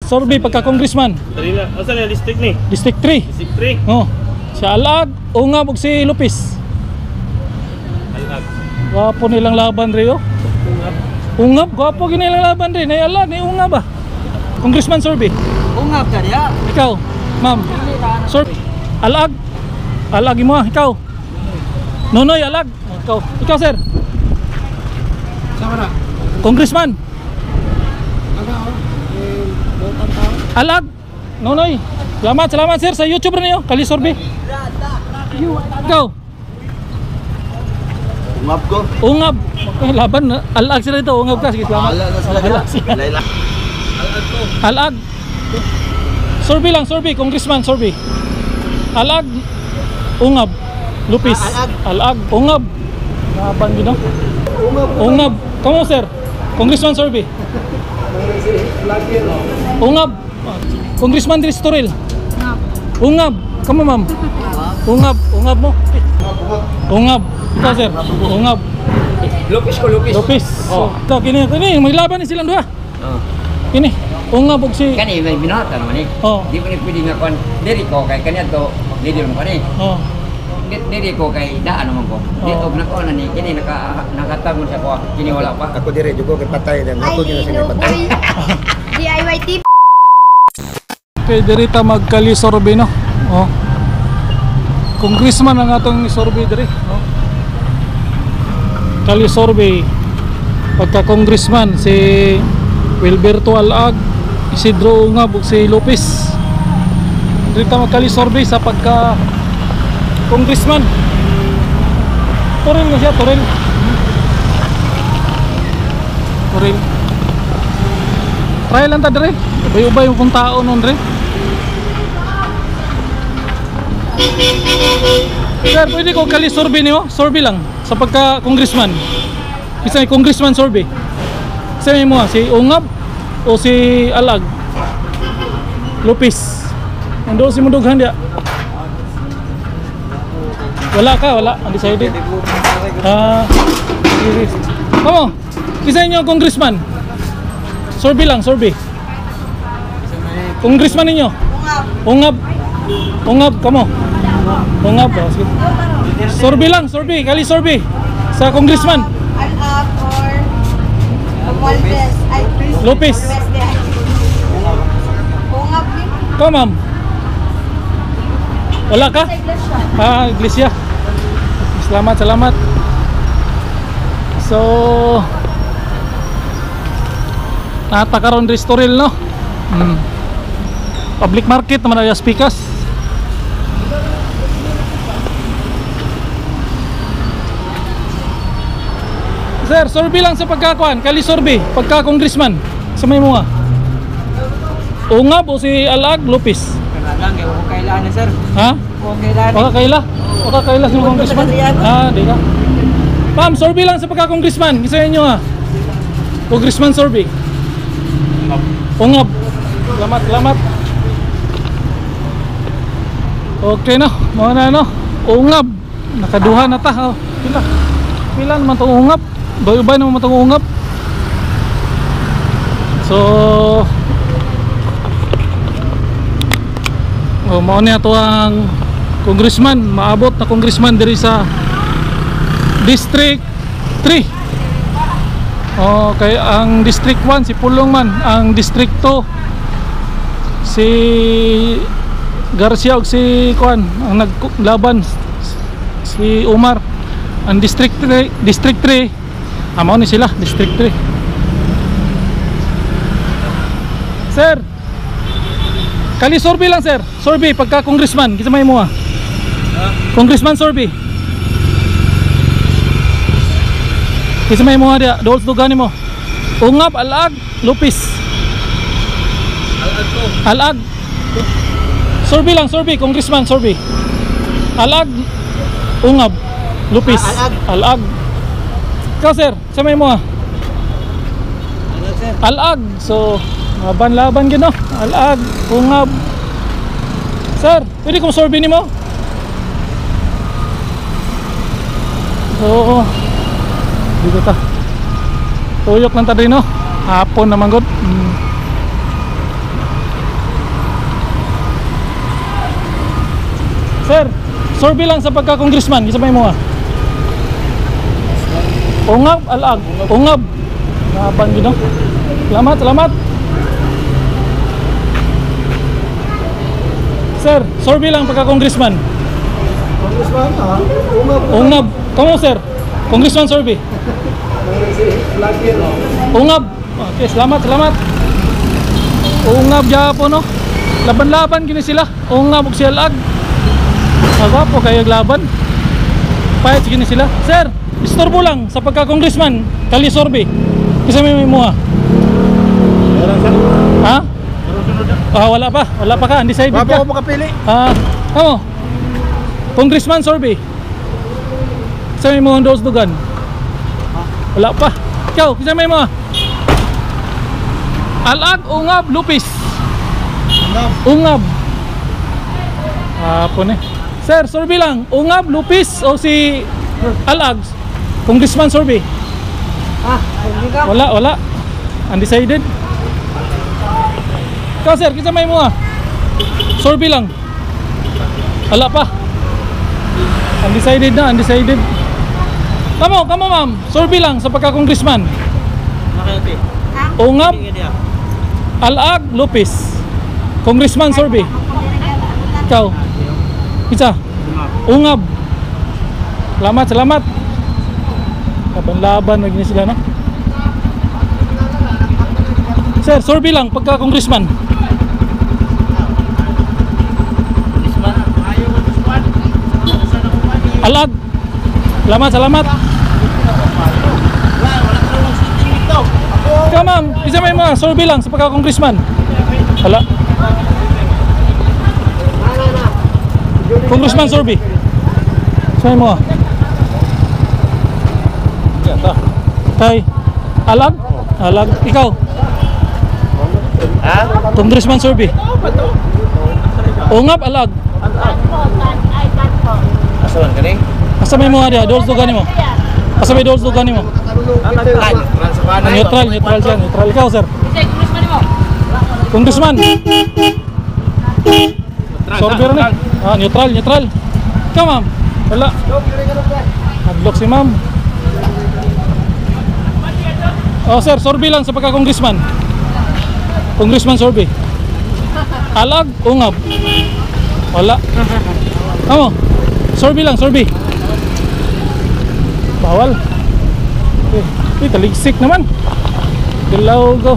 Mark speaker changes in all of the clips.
Speaker 1: Sorby pagka congressman.
Speaker 2: Dali na. Asa na district ni?
Speaker 1: District 3.
Speaker 2: District 3.
Speaker 1: Oh. Si Alag, Ungab ug si Lopez.
Speaker 2: Alag.
Speaker 1: Gwapo nilang laban rin oh. Ungab, gwapo ginilang laban rin. Nay Alag, nay Ungab ah. Congressman Sorby.
Speaker 3: Ungab ka diya.
Speaker 1: Ikaw, ma'am. Sorby. Alag. Alag mo, ikaw. Nonoy Alag. Ikaw. Ikaw sir.
Speaker 3: Sama na.
Speaker 1: Congressman. Alag. Nonoy. Salamat sir sa YouTube rin niyo. Kali Sorby. Ikaw.
Speaker 3: Ungab ko.
Speaker 1: Ungab. Okay, laban na. Alag sila dito. Ungab ka. Sige, salamat.
Speaker 3: Wala na sila
Speaker 1: Wala.
Speaker 3: Layla. Alag ko.
Speaker 1: Alag. Sorby lang, Sorby. Congressman Sorby. Alag. Ungab. Lupis. Alag. Ungab. Laban gino. Ungab. Kamu sir. Congressman Sorby. Ungab. Congressman Ristoril. Ungab. Kamu ma'am. Ungab. Ungab mo. Ungab. Ikaw sir. Ungab.
Speaker 3: Lupis ko, Lupis.
Speaker 1: Lupis.
Speaker 3: Oh.
Speaker 1: So, kini maglaban ni silang dua.
Speaker 3: Oh.
Speaker 1: Kini. Ungab ug si
Speaker 4: Kani may binata naman eh.
Speaker 1: Oh.
Speaker 4: Di ko ni pwede nga kon diri ko kay kanya to diri mo kani.
Speaker 1: Oh.
Speaker 4: Diri ko kay daan naman ko. Di og na ko na ni kini nakatagon siya ko. Kini wala pa.
Speaker 3: Ako dire jugo kay patay na nato niya sila patay.
Speaker 5: DIY tip.
Speaker 1: Okay, dirita magkali Sorby no. Oh. Congressman ang atong Sorby diri, no. Kali Sorby pagka congressman si Wilberto Alag, Isidro Ungab ug si Lopez. Dirita magkali Sorby sa pagka congressman. Toril na siya, Toril. Toril. Try lang ta dire. Ubay-ubay mo pong tao nun rin. Sir, pwede ko kali Sorby niyo? Sorby lang sa pagka congressman. Isa may congressman Sorby. Isa may mo si Ungab o si Alag? Lopez. Ando si Mundughan dia. Wala ka, wala. Undecided. Kamu? Isa niyo congressman? Sorby lang, Sorby. Congressman ninyo? Ungab. Ungab, kamo? Ungab, oh, sige. Sorby lang, Sorby. Kali Sorby. Sa congressman?
Speaker 5: Alag or Romualdez. Ay,
Speaker 1: Lopez.
Speaker 5: Ungab din.
Speaker 1: Ikaw, ma'am? Wala ka?
Speaker 5: Sa iglesia.
Speaker 1: Iglesia. Salamat. So, natakaroon Ristoril, no? Public market naman ay Aspikas. Sir, Sorby lang sa pagkakuan. Kali Sorby, pagka congressman. Sa may mga Ungab o si Alag Lopez?
Speaker 3: Lang kay ko kailangan sir.
Speaker 1: Ha?
Speaker 3: Ko kailangan.
Speaker 1: Baka kaila si congressman? Di ka. Ma'am, Sorby lang sa pagka-congressman. Isa inyo ha. Congressman Sorby. Ungab. Salamat. Okay no. Mga na no. Ungab. Nakaduha na ta. Pila naman itong ungab. Bay-bay naman itong ungab. So, mao niya ito ang congressman, maabot na congressman diri sa District 3. Okay, ang District 1 si Pulong man, ang District 2 si Garcia ug si Kuan, ang naglaban si Umar. Ang District 3, mao ni sila, District 3. Sir, kali Sorby lang sir. Sorby pagka congressman, kita may mo Congressman Sorby. Kita may mo dia, dols dugani mo. Ungab, Alag, Lopez. Alag. Sorby lang, Sorby, congressman Sorby. Alag, Ungab, Lopez. Alag. Ikaw sir, sa may mo Alag. So, laban gino. Alag, Ungab. Sir, pwede kong Sorby ni mo? Oo. Dito ta. Tuyok lang ta rin no. Hapon naman god. Sir, survey lang sa pagka-congressman. Kisabay mo nga. Ungab, alag. Ungab. Laban yun, no? Salamat, salamat. Sir, survey lang pagka-congressman.
Speaker 3: Congressman, ungab.
Speaker 1: Ungab. Kamu, sir? Congressman survey. Ungab. Okay, salamat, salamat. Ungab Japo, no? Laban-laban gini sila. Ungab ug si alag. Aga po kayo laban. Payat gini sila. Sir, istorbo lang sa pagka-congressman. Kali survey. Isa may mo ha. Ha? Wala pa. Wala pa ka. Undecided ka.
Speaker 3: Bago ako makapili.
Speaker 1: Ano? Congressman survey. Isa may mo ang dugan. Wala pa. Ikaw, isa may mo ha. Alag, ungab, lupis. Ungab. Hapon eh. Sir, survey lang. Ungab, lupis o si alag? Congressman survey.
Speaker 3: Hindi ka.
Speaker 1: Wala. Undecided. Ikaw sir, kita may mo ah. Survey lang. Wala pa. Undecided na, undecided. Kamo ma'am. Survey lang sa pagka-congressman. Ungab, alag, lupis. Congressman survey. Ikaw. Isa. Ungab. Salamat. Laban-laban maging sila, no? Sir, survey lang pagka-congressman. Alag. Salamat. Ikaw ma'am, isa may mga survey lang sa pagka-congressman. Wala. Congressman survey. Say mo. Tay. Alag? Ikaw. Congressman survey. Ungab, alag.
Speaker 3: Asalan ka rin?
Speaker 1: Asa may mga dia, dols dugan mo. Asa may dols dugan mo. Neutral siya. Neutral ikaw, sir. Congressman. Survey rin. Neutral. Ikaw, ma'am. Wala. Nag-block si ma'am. Sir, survey lang sa pagka-congressman. Congressman survey. Alag, ungab. Wala. Ano? Survey lang, survey. Bawal. Taligsik naman. Dilaw go.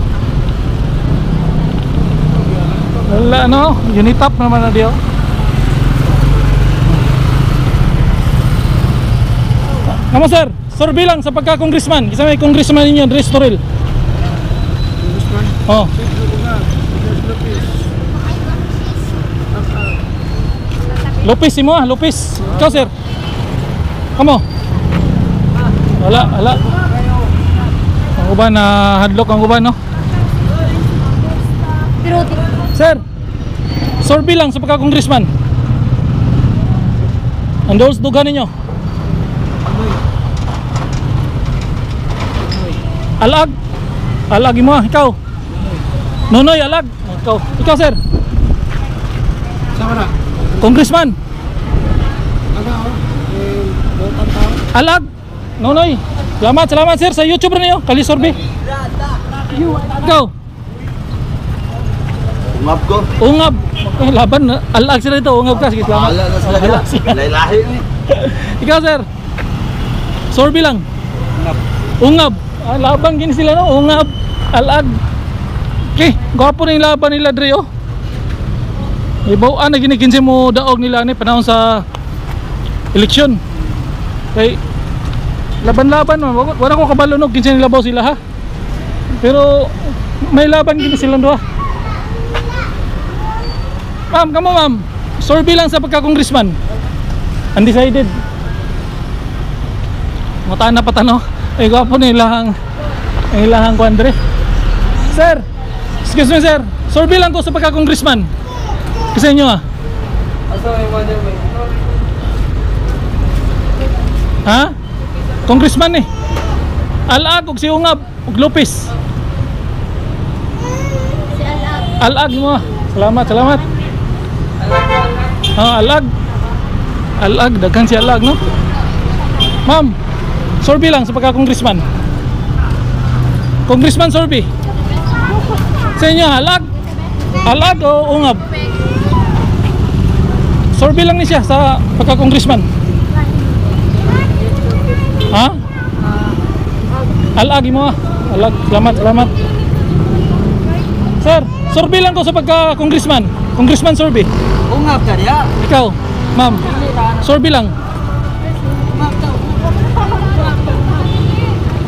Speaker 1: Wala, no? Unitap naman na diyo. Ano sir? Survey lang sa pagka-congressman. Isa may congressman ninyo, Andres Toril. Oh. Lopez mo ah, Lopez. Ikaw sir. Kamo. Wala. Ang uban na hadlock ang uban, no? Sir. Survey lang sa pagka-congressman. Endorse dugan ninyo. Alag mo, ikaw. Nonoy, alag. Ikaw sir.
Speaker 3: Sama na.
Speaker 1: Congressman. Alag. Nonoy. Salamat sir sa YouTube rin niyo. Kali survey. Ikaw.
Speaker 3: Ungab ko.
Speaker 1: Ungab. Laban na. Alag sila ito. Ungab ka. Sige, salamat.
Speaker 3: Ala na sila. Lahi ni.
Speaker 1: Ikaw sir. Survey lang. Ungab. Laban gini sila, no? Ungab. Alag. Okay. Gwapo na yung laban nila Dre, oh. Ibawaan na ginikinsin mo daog nila ni panahon sa eleksyon. Kay laban-laban man. Wala ko kabalo no kinsin nila baw sila ha. Pero may laban gini silang duha. Ma'am, kamo ma'am. Survey lang sa pagka-congressman. Undecided. Mataan na patano. Ay gwapo na ilahang ko Andre. Sir, excuse me sir. Survey lang ko sa pagka-congressman. Kasi inyo ah. Ha? Congressman eh. Alag ug si Ungab ug Lopez. Alag mo ah. Salamat. Alag. Alag, daghan si Alag, no? Ma'am, survey lang sa pagka-congressman. Congressman survey. Sa inyo, Alag? Alag o ungab? Survey lang ni siya sa pagka-congressman. Ha? Alag mo ah. Alag, salamat. Sir, survey lang ko sa pagka-congressman. Congressman survey.
Speaker 4: Ungab ka diya.
Speaker 1: Ikaw, ma'am, survey lang.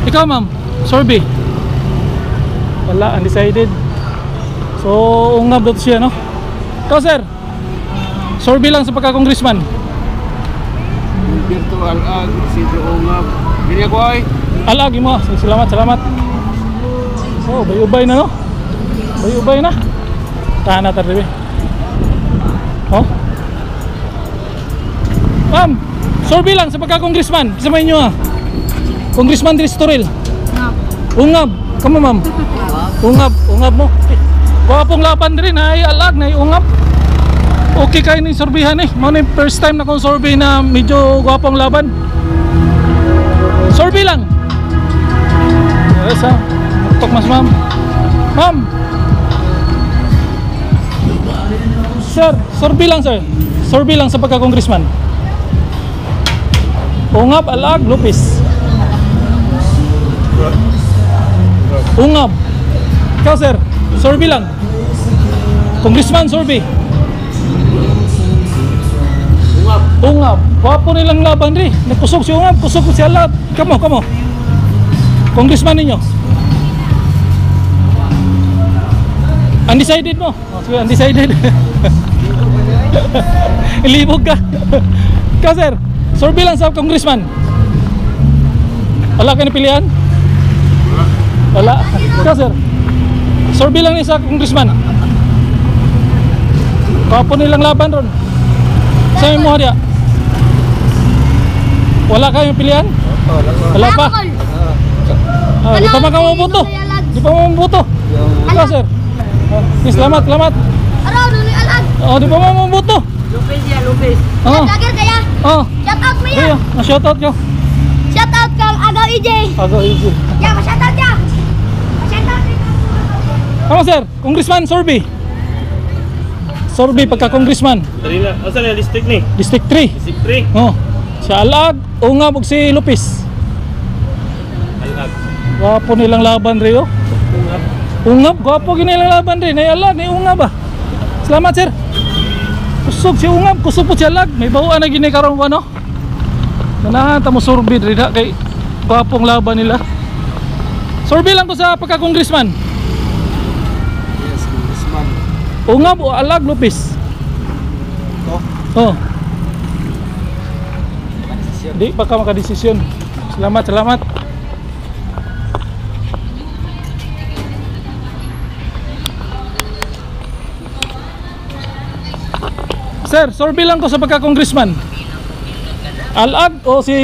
Speaker 1: Ikaw, ma'am, survey. Wala, undecided. So, ungab daw siya, no? Ikaw, sir, survey lang sa pagka-congressman.
Speaker 3: Virtual ag, Isidro Ungab. Gini ako ay.
Speaker 1: Alagi mo, salamat. Oh, bay-ubay na, no? Bay-ubay na. Tahan na tarde. Oh. Ma'am, survey lang sa pagka-congressman. Kasama inyo ah. Congressman Ristorel. Ungab. Kamu, ma'am. Ungab mo. Wapong laban rin ay alag na ungab. Okay kayo ni surveyhan eh. Mo ni first time na kong survey na medyo gwapong laban. Survey lang. Yes ha. Tok mas ma'am. Ma'am. Sir, survey lang sir. Survey lang sa pagka-congressman. Ungab, Alag, Lopez. Ungab. Ikaw sir, survey lang. Congressman survey. Ungab. Wapo nilang laban rin. Nagkusog si Ungab, kusog si Alag. Kamo. Congressman ninyo. Undecided mo. Oh, sige, undecided. Ilibog ka. Ikaw sir, survey lang sa congressman. Wala ka na pilihan? Wala. Ikaw sir, survey lang ni sa congressman. Wapo nilang laban ron. Sa'yo mo dia. Wala kayong pilihan? Wala pa? Di pa makamubuto? Di pa makamubuto? Ikaw sir? Salamat.
Speaker 5: Araw, nung alag.
Speaker 1: Di pa makamubuto?
Speaker 4: Lopez.
Speaker 5: Vlogger kaya? Shout out mo yan.
Speaker 1: Na-shout out ko.
Speaker 5: Shout out kang Agaw EJ.
Speaker 1: Agaw easy.
Speaker 5: Ya, ma-shout out ya. Ma-shout out.
Speaker 1: Tama sir, congressman survey. Survey pagka-congressman.
Speaker 2: Dali na. Asa na district ni?
Speaker 1: District 3.
Speaker 2: District 3.
Speaker 1: Si Alag, Ungab ug si Lopez.
Speaker 2: Alag.
Speaker 1: Gwapo nilang laban rin oh. Ungab, gwapo ginilang laban rin. Ay Alag, ay Ungab ah. Salamat sir. Kusog si Ungab, kusog po si Alag. May bawaan na gini karong ano. Nanahan tamo survey rin ha, kay gwapong laban nila. Survey lang ko sa pagka-congressman.
Speaker 3: Yes, Congressman.
Speaker 1: Ungab o Alag, Lopez. Di pa ka makadesisyon. Salamat. Sir, survey lang ko sa pagka-congressman. Alag o si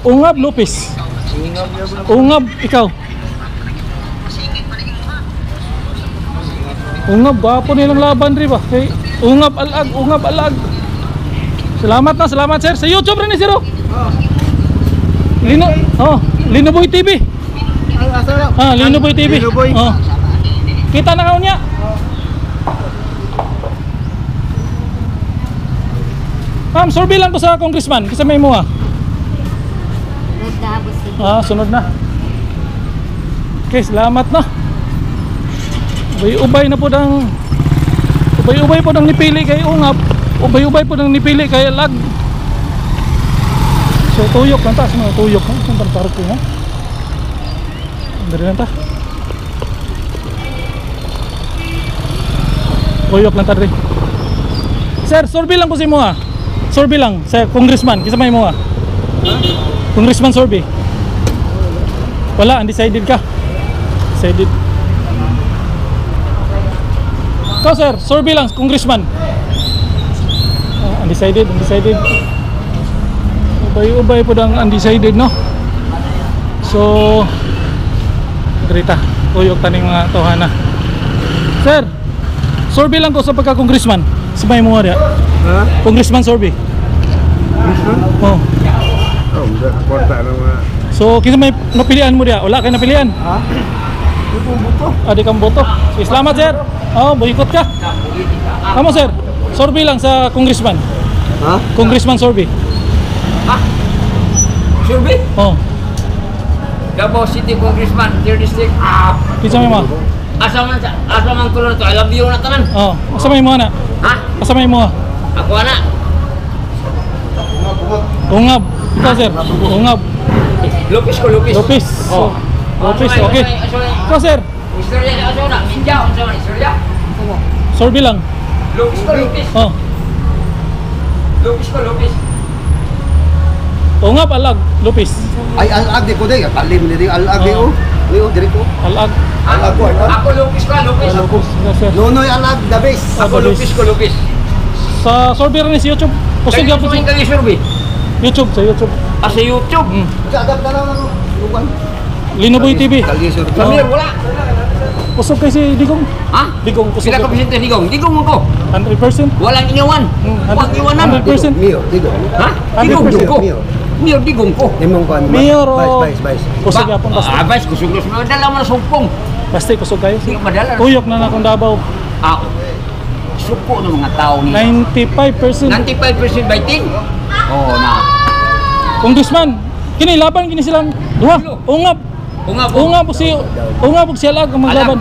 Speaker 1: Ungab, Lopez? Ungab, ikaw. Ungab, gwapo nilang laban rin ba? Kay Ungab, Alag. Salamat sir. Sa YouTube rin ni Sir. Linoboy TV. Linoboy TV. Kita na kaon niya. Ma'am, survey lang ko sa congressman. Kasi may mo sunod na. Okay, salamat na. Ubay-ubay po ng nipili kay Ungab. Ubay-ubay po ng nipili kay Alag. So tuyok lang ta, sino tuyok lang, saan parang ko mo? Dari lang ta. Tuyok lang ta rin. Sir, survey lang ko si mo Survey lang sa congressman, kisa may mo Congressman survey. Wala, undecided ka. Decided. Ikaw sir, survey lang, congressman. Undecided. Ubay-ubay po ng undecided, no? So grita, tuyok taning mga tohana. Sir, survey lang ko sa pagka-congressman. Sa may mga dia. Congressman survey.
Speaker 3: congressman?
Speaker 1: Oh.
Speaker 3: Oh, kwarta na mga...
Speaker 1: So, kinsa may napilian mo diya? Wala kay napilian.
Speaker 3: Ha? Ito po buto.
Speaker 1: Adi kang boto. Sige, salamat sir. Oh, boycott ka. Kamo sir. Survey lang sa congressman.
Speaker 3: Ha?
Speaker 1: Congressman survey.
Speaker 4: Ha? Survey?
Speaker 1: Oh.
Speaker 4: Davao City Congressman, 3rd District.
Speaker 1: Kinsa may mo?
Speaker 4: Asa man tulad to, I love you na tanan.
Speaker 1: Oh. Asa may mo na?
Speaker 4: Ha?
Speaker 1: Asa may mo?
Speaker 4: Ako ana.
Speaker 1: Ungab. Ikaw sir. Ungab.
Speaker 4: Lupis ko, Lupis.
Speaker 1: Lopez.
Speaker 4: Oh.
Speaker 1: Lopez, okay. Ikaw sir.
Speaker 4: Istorya niya ako na, Minjao, ano sa istorya?
Speaker 1: Survey lang.
Speaker 4: Lupis ko, Lupis.
Speaker 1: Oh.
Speaker 4: Lupis ko, Lupis.
Speaker 1: Ungab alag. Lopez.
Speaker 3: Ay, alag di ko day. Kalim ni di alag di ko. Uy, diri ko.
Speaker 1: Alag.
Speaker 3: Alag ko, alag.
Speaker 4: Ako Lupis ko, Lupis.
Speaker 1: Ikaw sir.
Speaker 3: Nonoy alag, the best.
Speaker 4: Ako Lupis ko, Lupis.
Speaker 1: Sa survey rin sa YouTube. Kusog
Speaker 4: Kaya
Speaker 1: yapon
Speaker 4: ito
Speaker 1: sa
Speaker 4: kang survey.
Speaker 1: YouTube, sa YouTube.
Speaker 4: Sa YouTube.
Speaker 3: Sa adap na lang ng lugan.
Speaker 1: Linoboy TV.
Speaker 3: Kalisor.
Speaker 4: Samir, wala.
Speaker 1: Kusog kay si Digong.
Speaker 4: Ha?
Speaker 1: Digong kusog.
Speaker 4: Sila ka presente, Digong. Digong ako.
Speaker 1: 100%.
Speaker 4: Walang inawan. Huwag iwanan.
Speaker 1: 100%.
Speaker 3: Mio, digo.
Speaker 4: Ha? Digong
Speaker 1: 100%.
Speaker 4: ko.
Speaker 3: Mio.
Speaker 4: Mio, Digong ko.
Speaker 3: Imong kon.
Speaker 1: Mayor o-
Speaker 3: Vice.
Speaker 1: Kusog yapon basta.
Speaker 4: Abas, kusog-kusog. Madala mo na sumpong.
Speaker 1: Basta kusog kayo.
Speaker 4: Hindi madala.
Speaker 1: Tuyok na akong Davao.
Speaker 4: Suko ng mga tao ni
Speaker 1: 95%.
Speaker 4: 95% by 10. Oh, na.
Speaker 1: Congressman, kini laban kini silang duha. Ungab.
Speaker 4: Ungab.
Speaker 1: Ungab si Alag ang maglaban.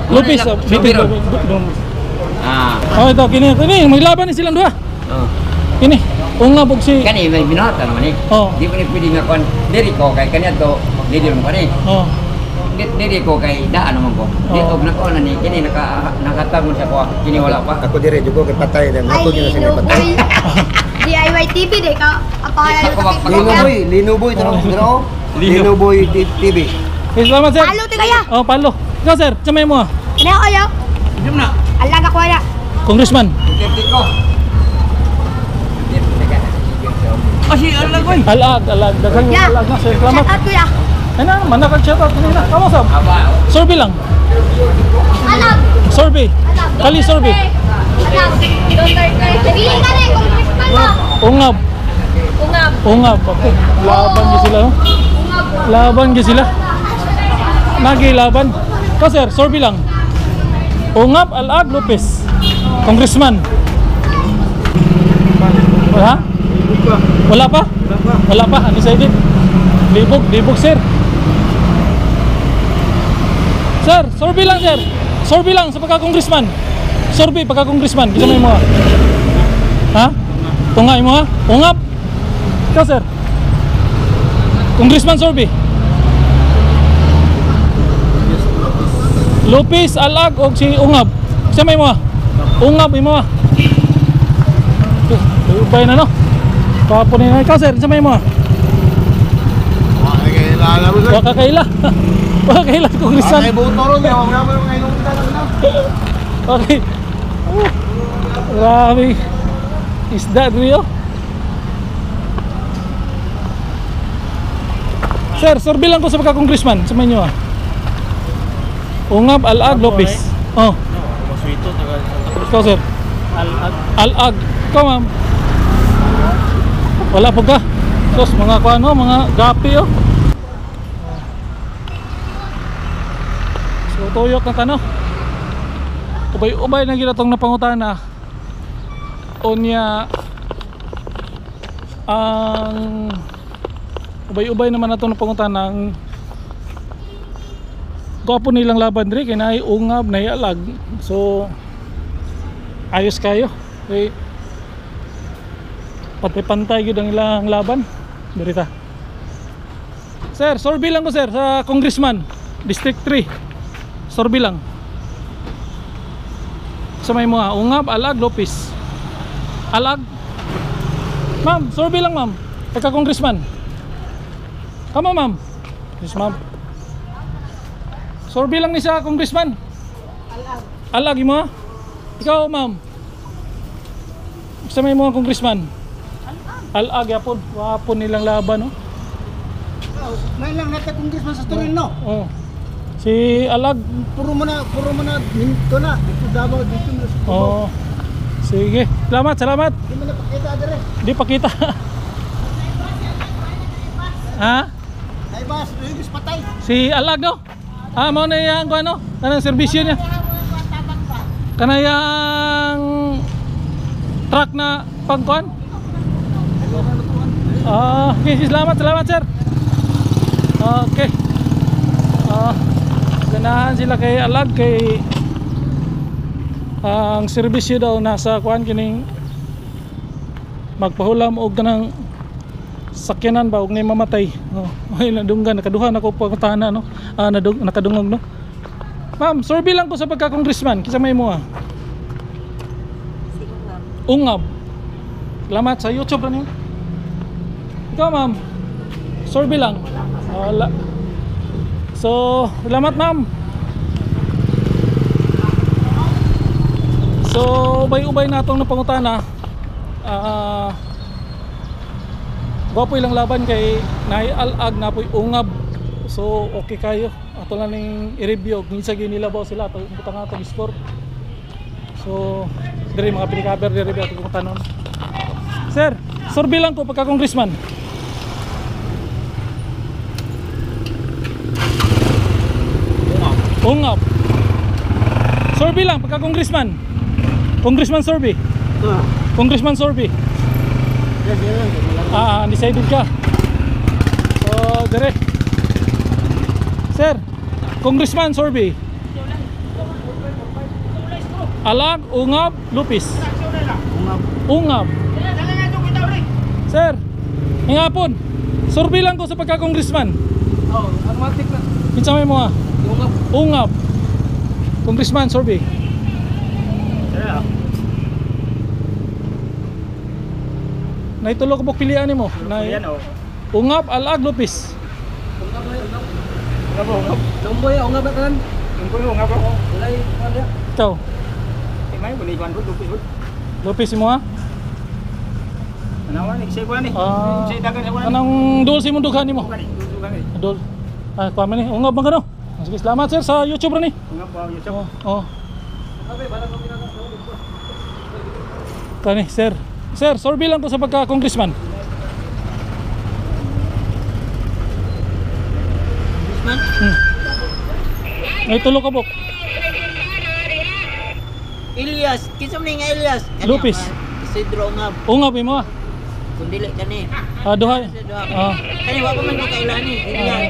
Speaker 1: Lopez,
Speaker 4: Ano
Speaker 1: bitin. Oh, ito kini maglaban ni silang duha.
Speaker 4: Oh.
Speaker 1: Kini ungab si
Speaker 4: Kani may binata naman eh.
Speaker 1: Oh.
Speaker 4: Di ko ni pwede nga kon. Diri ko kay kanya to. Diri mo kani.
Speaker 1: Oh.
Speaker 4: Diri ko kay daan naman ko. Di
Speaker 1: Oh.
Speaker 4: og na ko na ni kini nakatag mo siya ko. Kini wala pa.
Speaker 3: Ako dire jugo kay patay na
Speaker 5: Ay,
Speaker 3: nato niya sa patay.
Speaker 5: DIY TV deh kau. Apa yang
Speaker 4: Ako
Speaker 5: lu
Speaker 3: Linoboy terus dro. Linoboy TV.
Speaker 1: Salamat sir.
Speaker 5: Palo tiga ya.
Speaker 1: Oh, palo. Ikaw sir, chamay mo.
Speaker 5: Ini ako ya.
Speaker 4: Diam na.
Speaker 5: Alag ako ya.
Speaker 1: Congressman.
Speaker 4: Diri ko. Asi alag ko.
Speaker 1: Alag. Daghang
Speaker 5: Ya.
Speaker 1: alag na sir.
Speaker 5: Shout
Speaker 1: Salamat.
Speaker 5: out ko ya.
Speaker 1: Ano, manakag chat out kanina. Kamu sam?
Speaker 4: Aba.
Speaker 1: Survey lang.
Speaker 5: Alag.
Speaker 1: Survey. Kali survey.
Speaker 5: Alag. Pilih ka rin kung Christmas mo.
Speaker 1: Ungab.
Speaker 5: Ungab.
Speaker 1: Okay. Laban gi sila. Oh. Laban gi sila. Nagi laban. Ikaw sir, survey lang. Ungab Alag Lopez. Congressman. Wala? Wala pa? Wala pa. Undecided. Libog sir. Sir, survey lang sir. Survey lang sa pagka-congressman. Survey pagka-congressman. Kisa may mo ha? Ha? Tungay mo ha? Ungab. Ikaw sir. Congressman survey. Lopez, Alag o si Ungab. Kisa may mo ha? Ungab may mo ha? Ubay na no? Papunin na. Ikaw sir, kisa may mo ha? Waka kaila. Waka kaila congressman.
Speaker 3: Ay boto ron, wala mo ngay nung na.
Speaker 1: Okay. Grabe. Isda dito. Sir, survey lang ko sa pagka-congressman. Sa inyo ah. Ungab Alag Lopez. Oh.
Speaker 2: Maswito, tagal.
Speaker 1: Ikaw sir. Alag. Ikaw ma'am. Wala po ka. Sos, mga kuano, mga gapi oh. So, tuyok na tano. Ubay-ubay na gila itong napangutana. Onya ang ubay-ubay naman na itong napangutana ang gwapo nilang laban rin kaya naay Ungab, naay Alag. So ayos kayo okay. Pantay-pantay yun ang ilang laban. Berita sir, survey lang ko sir sa congressman District 3. Survey lang. Sa may mga Ungab, Alag, Lopez. Alag. Ma'am, survey lang ma'am. Pagka-congressman. Kama ma'am. Yes ma'am. Survey lang ni sa congressman. Alag. Alag mo? Ikaw ma'am. Sa may mga congressman. Alag yapon. Wapon nilang laban no.
Speaker 3: May lang nata congressman sa Toril no.
Speaker 1: Oh. Si Alag.
Speaker 3: Puro mo na minto na. Dito Davao dito na sa
Speaker 1: Oh. Sige. Salamat, salamat.
Speaker 3: Hindi mo napakita dire.
Speaker 1: Di pakita. Ha?
Speaker 3: Ay bas, Luis patay.
Speaker 1: Si Alag no? Ah, mo na yang ano? Kanang serbisyo niya. Kanayang truck na pangkuan. Okay, salamat, salamat sir. Okay. Ganahan sila kay Alag kay ang serbisyo daw nasa kuan kining magpahulam og kanang sakyanan ba og nay mamatay. Ay nadunggan nakaduhan ako pagtana no. Nakadungog no. Ma'am, survey lang ko sa pagka-congressman. Kisa may mo ah? Ungab. Salamat sa YouTube na niyo. Ikaw ma'am, survey lang. Wala. So, salamat ma'am. So, ubay-ubay na itong napangutana. Gwapo ilang laban kay Nay Alag na po'y ungab. So, okay kayo. Ato lang ning i-review. Minsan ginilabaw sila. Butang nga itong score. So, diri mga pinikaber diri ato kung tanon. Sir, survey lang ko pagka-congressman. Ungab. Survey lang pagka-congressman. Congressman survey. Congressman survey. Undecided ka. So, dire. Sir, Congressman survey. Alag, Ungab, Lupis. Ungab. Sir, ngapon. Survey lang ko sa pagka-congressman.
Speaker 3: Automatic na.
Speaker 1: Kinsa may mo ah? Ungab. Congressman survey. Naitulo ko bok pilian nimo. Ungab, Alag, Lupis.
Speaker 3: Lumboy ungab kan.
Speaker 1: Ikaw. Lupis mo ha? Anong dul si mundugan nimo? Dul. Ah, kuha man ni. Ungab man kano. Sige, salamat sir sa YouTube ra ni. Oh. Tani sir. Sir, survey lang to sa pagka-congressman. May tulo ka bok.
Speaker 6: Elias, kinsa man nga Elias?
Speaker 1: Lupis.
Speaker 6: Isidro Ungab.
Speaker 1: Ungab mo.
Speaker 6: Kung dili kani.
Speaker 1: Duha.
Speaker 6: Kani wa pa man ko kailani.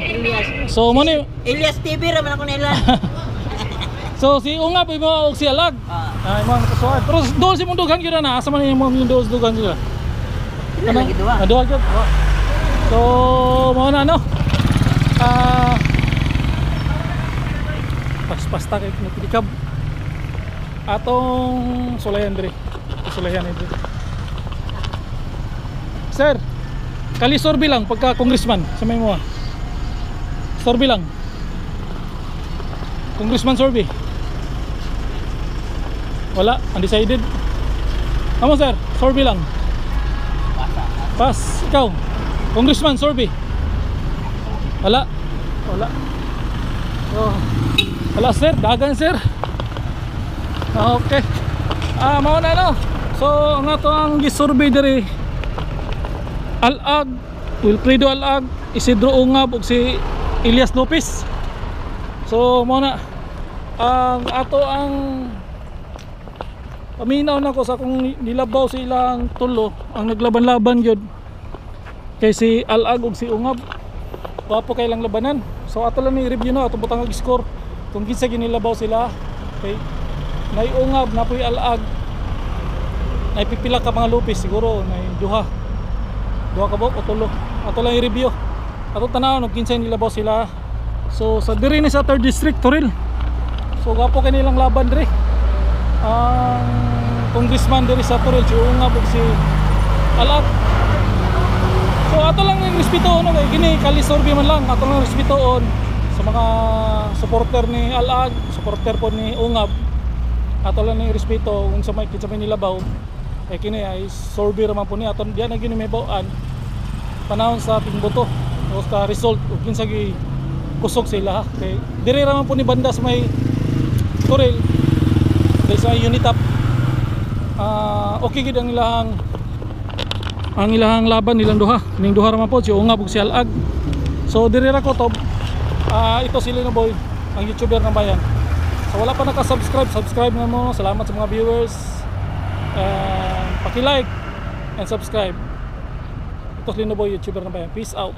Speaker 6: Elias.
Speaker 1: So mo ni
Speaker 6: Elias TV ra man ako nila.
Speaker 1: so si Ungab mo og si Alag. Imo ang kasuan. Pero dol si mundugan gyud na asa man imo yung dol dugan sila.
Speaker 6: Lagi duha.
Speaker 1: Duha gyud. So mo na no. Pas-pasta kay pinipikab. Atong sulayan diri. Sulayan diri. Sir, kali survey lang pagka congressman sa may mo. Survey lang. Congressman survey. Wala, undecided. Amo sir, survey lang. Pass. Ikaw, congressman survey. Wala. Wala. Oh. Wala sir, dagan sir. Okay. Mao na no. So ang ato ang gi-survey diri Alag, Wilfredo Alag, Isidro Ungab ug si Elias Lopez. So mao na ang ato ang paminaw na ko sa kung nilabaw silang tulo ang naglaban-laban gyud kay si Alag ug si Ungab. Wapo kay lang labanan. So ato lang ni review na ato butang og score kung kinsa ginilabaw sila. Okay. Nay Ungab, napoy Alag. Nay pipila ka mga Lopez siguro nay duha ka bok o tulo. Ato lang i-review. Ato tanaw kung kinsa nilabaw sila. So sa diri ni sa 3rd district Toril. So gapo kay nilang laban diri. Ang congressman diri sa Toril si Ungab ug si Alag. So ato lang ng respeto no kay kini kali survey man lang ato lang respetoon sa mga supporter ni Alag, supporter po ni Ungab. Ato lang ng respeto kung sa may kinsa may nilabaw. Kay kini ay survey ra man po ni aton diyan na gini may bawaan. Panahon sa ating boto o sa result ug kinsa gi kusog sila kay dire ra man po ni banda sa may Toril dahil sa Unitap okay gid ang ilahang laban nilang duha. Ning duha ra man po si Ungab ug si Alag. So diri ra ko to. Ito si Lino Boy, ang YouTuber ng bayan. So wala pa naka-subscribe, subscribe na mo. Salamat sa mga viewers. Paki-like and subscribe. Ito si Lino Boy, YouTuber ng bayan. Peace out.